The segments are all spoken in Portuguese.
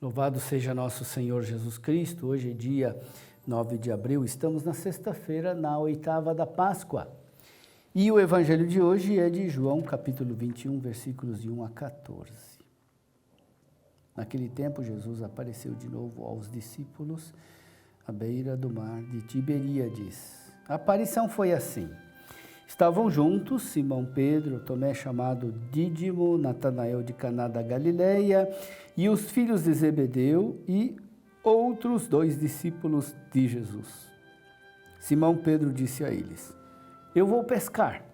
Louvado seja nosso Senhor Jesus Cristo. Hoje é dia 9 de abril, estamos na sexta-feira, na oitava da Páscoa. E o evangelho de hoje é de João, capítulo 21, versículos de 1 a 14. Naquele tempo, Jesus apareceu de novo aos discípulos à beira do mar de Tiberíades. A aparição foi assim. Estavam juntos Simão Pedro, Tomé chamado Dídimo, Natanael de Caná da Galileia e os filhos de Zebedeu e outros 2 discípulos de Jesus. Simão Pedro disse a eles: eu vou pescar.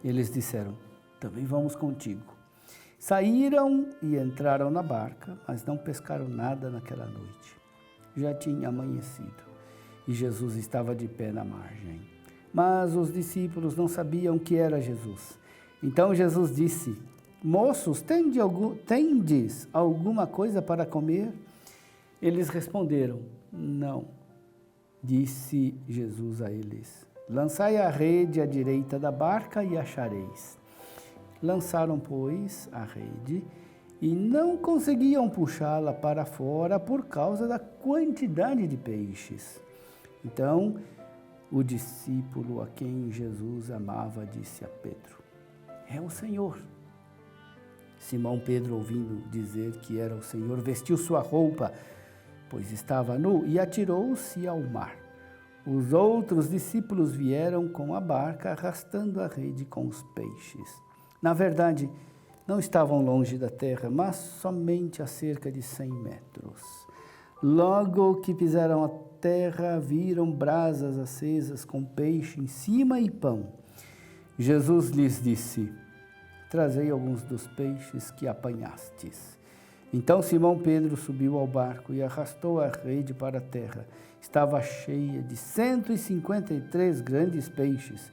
Eles disseram: também vamos contigo. Saíram e entraram na barca, mas não pescaram nada naquela noite. Já tinha amanhecido e Jesus estava de pé na margem. Mas os discípulos não sabiam que era Jesus. Então Jesus disse: moços, tendes alguma coisa para comer? Eles responderam: não. Disse Jesus a eles: lançai a rede à direita da barca e achareis. Lançaram, pois, a rede e não conseguiam puxá-la para fora por causa da quantidade de peixes. Então, o discípulo a quem Jesus amava disse a Pedro: é o Senhor. Simão Pedro, ouvindo dizer que era o Senhor, vestiu sua roupa, pois estava nu, e atirou-se ao mar. Os outros discípulos vieram com a barca, arrastando a rede com os peixes. Na verdade, não estavam longe da terra, mas somente a cerca de 100 metros. Logo que pisaram a terra, viram brasas acesas com peixe em cima e pão. Jesus lhes disse: trazei alguns dos peixes que apanhastes. Então Simão Pedro subiu ao barco e arrastou a rede para a terra. Estava cheia de 153 grandes peixes.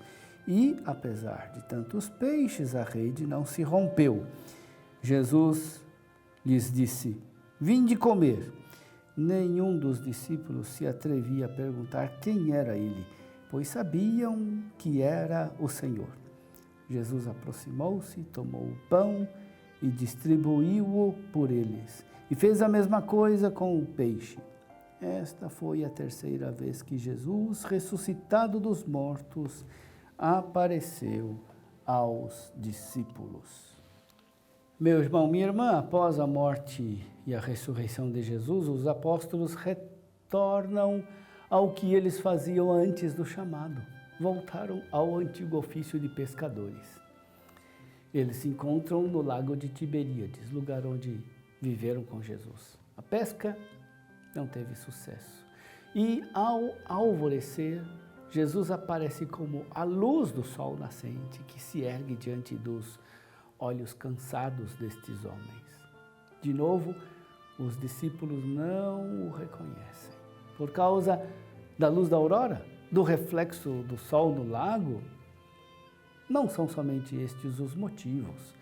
E, apesar de tantos peixes, a rede não se rompeu. Jesus lhes disse: vinde comer. Nenhum dos discípulos se atrevia a perguntar quem era ele, pois sabiam que era o Senhor. Jesus aproximou-se, tomou o pão e distribuiu-o por eles. E fez a mesma coisa com o peixe. Esta foi a terceira vez que Jesus, ressuscitado dos mortos, apareceu aos discípulos. Meu irmão, minha irmã, após a morte e a ressurreição de Jesus, os apóstolos retornam ao que eles faziam antes do chamado. Voltaram ao antigo ofício de pescadores. Eles se encontram no lago de Tiberíades, lugar onde viveram com Jesus. A pesca não teve sucesso. E ao alvorecer, Jesus aparece como a luz do sol nascente que se ergue diante dos olhos cansados destes homens. De novo, os discípulos não o reconhecem. Por causa da luz da aurora, do reflexo do sol no lago, não são somente estes os motivos.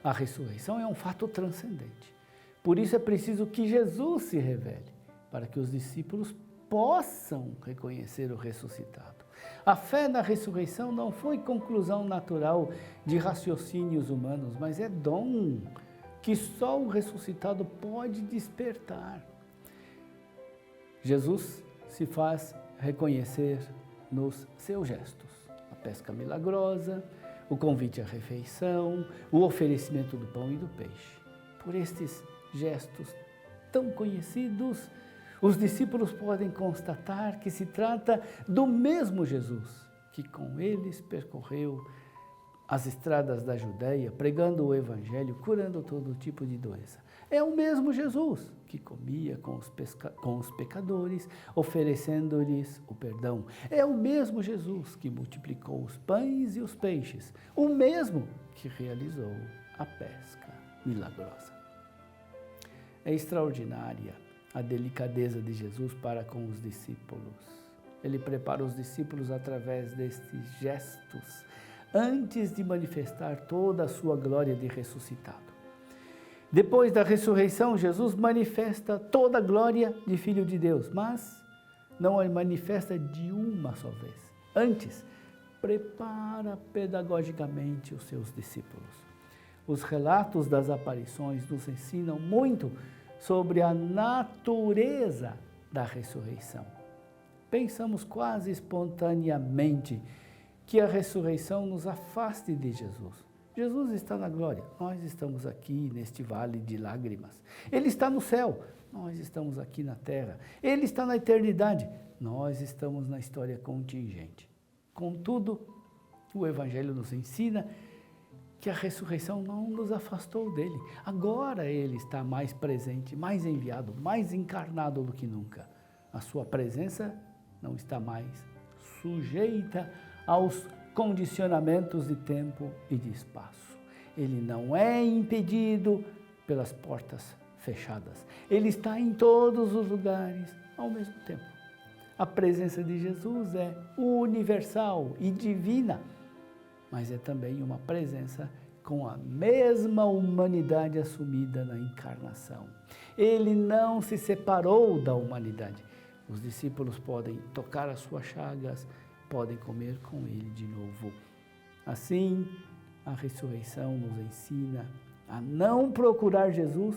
A ressurreição é um fato transcendente. Por isso é preciso que Jesus se revele, para que os discípulos possam reconhecer o ressuscitado. A fé na ressurreição não foi conclusão natural de raciocínios humanos, mas é dom que só o ressuscitado pode despertar. Jesus se faz reconhecer nos seus gestos. A pesca milagrosa, o convite à refeição, o oferecimento do pão e do peixe. Por estes gestos tão conhecidos, os discípulos podem constatar que se trata do mesmo Jesus que com eles percorreu as estradas da Judéia, pregando o Evangelho, curando todo tipo de doença. É o mesmo Jesus que comia com os pecadores, oferecendo-lhes o perdão. É o mesmo Jesus que multiplicou os pães e os peixes. O mesmo que realizou a pesca milagrosa. É extraordinária a delicadeza de Jesus para com os discípulos. Ele prepara os discípulos através destes gestos, antes de manifestar toda a sua glória de ressuscitado. Depois da ressurreição, Jesus manifesta toda a glória de Filho de Deus, mas não a manifesta de uma só vez. Antes, prepara pedagogicamente os seus discípulos. Os relatos das aparições nos ensinam muito sobre a natureza da ressurreição. Pensamos quase espontaneamente que a ressurreição nos afaste de Jesus. Jesus está na glória, nós estamos aqui neste vale de lágrimas. Ele está no céu, nós estamos aqui na terra. Ele está na eternidade, nós estamos na história contingente. Contudo, o Evangelho nos ensina que a ressurreição não nos afastou dele. Agora ele está mais presente, mais enviado, mais encarnado do que nunca. A sua presença não está mais sujeita aos condicionamentos de tempo e de espaço. Ele não é impedido pelas portas fechadas. Ele está em todos os lugares ao mesmo tempo. A presença de Jesus é universal e divina, mas é também uma presença com a mesma humanidade assumida na encarnação. Ele não se separou da humanidade. Os discípulos podem tocar as suas chagas, podem comer com ele de novo. Assim, a ressurreição nos ensina a não procurar Jesus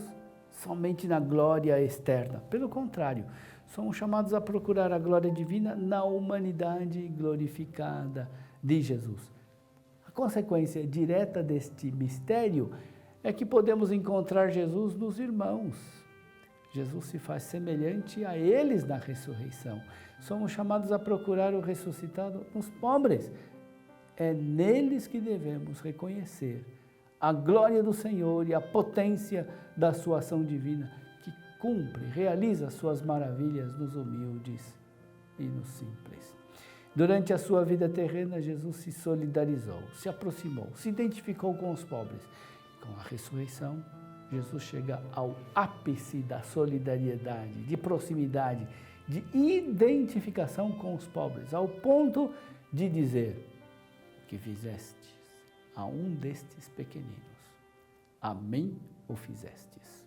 somente na glória externa. Pelo contrário, somos chamados a procurar a glória divina na humanidade glorificada de Jesus. A consequência direta deste mistério é que podemos encontrar Jesus nos irmãos. Jesus se faz semelhante a eles na ressurreição. Somos chamados a procurar o ressuscitado nos pobres. É neles que devemos reconhecer a glória do Senhor e a potência da sua ação divina, que cumpre, realiza suas maravilhas nos humildes e nos simples. Durante a sua vida terrena, Jesus se solidarizou, se aproximou, se identificou com os pobres. Com a ressurreição, Jesus chega ao ápice da solidariedade, de proximidade, de identificação com os pobres, ao ponto de dizer: que fizestes a um destes pequeninos, a mim o fizestes.